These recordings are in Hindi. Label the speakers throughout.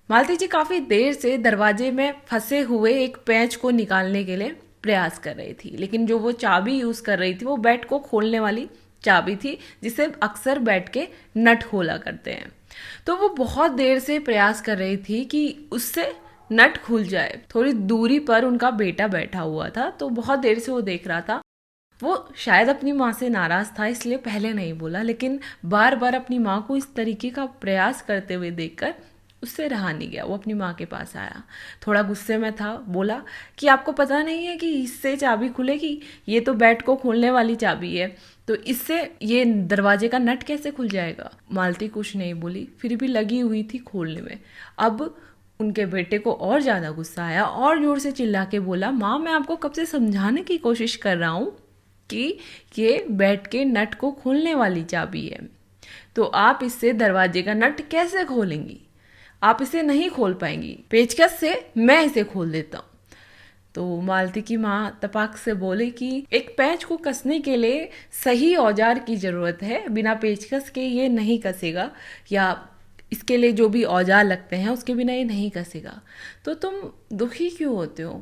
Speaker 1: मालती जी काफ़ी देर से दरवाजे में फंसे हुए एक पेंच को निकालने के लिए प्रयास कर रही थी, लेकिन जो वो चाबी यूज़ कर रही थी वो बेड को खोलने वाली चाबी थी, जिसे अक्सर बेड के नट खोला करते हैं। तो वो बहुत देर से प्रयास कर रही थी कि उससे नट खुल जाए। थोड़ी दूरी पर उनका बेटा बैठा हुआ था, तो बहुत देर से वो देख रहा था। वो शायद अपनी माँ से नाराज़ था, इसलिए पहले नहीं बोला, लेकिन बार बार अपनी माँ को इस तरीके का प्रयास करते हुए देखकर उससे रहा नहीं गया। वो अपनी माँ के पास आया, थोड़ा गुस्से में था, बोला कि आपको पता नहीं है कि इससे चाबी खुलेगी? ये तो बेड को खोलने वाली चाबी है, तो इससे ये दरवाजे का नट कैसे खुल जाएगा? मालती कुछ नहीं बोली, फिर भी लगी हुई थी खोलने में। अब उनके बेटे को और ज़्यादा गुस्सा आया और ज़ोर से चिल्ला के बोला, माँ मैं आपको कब से समझाने की कोशिश कर रहा हूँ कि ये बेड के नट को खोलने वाली चाबी है, तो आप इससे दरवाजे का नट कैसे खोलेंगी? आप इसे नहीं खोल पाएंगी, पेचकस से मैं इसे खोल देता हूँ। तो मालती की माँ तपाक से बोले कि एक पैच को कसने के लिए सही औजार की ज़रूरत है, बिना पेचकस के ये नहीं कसेगा, या इसके लिए जो भी औजार लगते हैं उसके बिना ये नहीं कसेगा। तो तुम दुखी क्यों होते हो?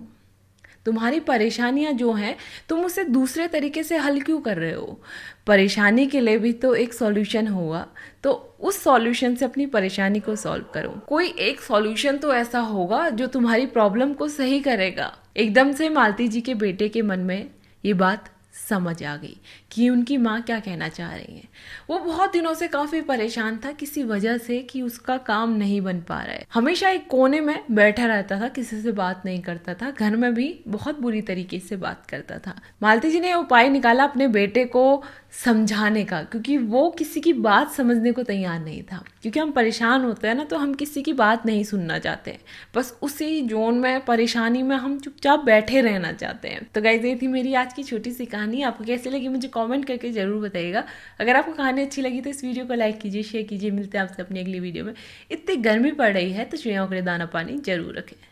Speaker 1: तुम्हारी परेशानियां जो हैं तुम उसे दूसरे तरीके से हल क्यों कर रहे हो? परेशानी के लिए भी तो एक सॉल्यूशन होगा, तो उस सॉल्यूशन से अपनी परेशानी को सॉल्व करो। कोई एक सॉल्यूशन तो ऐसा होगा जो तुम्हारी प्रॉब्लम को सही करेगा। एकदम से मालती जी के बेटे के मन में ये बात समझ आ गई कि उनकी माँ क्या कहना चाह रही हैं। वो बहुत दिनों से काफ़ी परेशान था किसी वजह से कि उसका काम नहीं बन पा रहा है। हमेशा एक कोने में बैठा रहता था, किसी से बात नहीं करता था, घर में भी बहुत बुरी तरीके से बात करता था। मालती जी ने उपाय निकाला अपने बेटे को समझाने का, क्योंकि वो किसी की बात समझने को तैयार नहीं था। क्योंकि हम परेशान होते हैं ना, तो हम किसी की बात नहीं सुनना चाहते, बस उसी जोन में, परेशानी में हम चुपचाप बैठे रहना चाहते हैं। तो गाइस, ये थी मेरी आज की छोटी सी कहानी। आपको कैसी लगी मुझे कमेंट करके जरूर बताइएगा। अगर आपको कहानी अच्छी लगी तो इस वीडियो को लाइक कीजिए, शेयर कीजिए। मिलते हैं आपसे अपनी अगली वीडियो में। इतनी गर्मी पड़ रही है तो चिड़ियों के लिए दाना पानी जरूर रखें।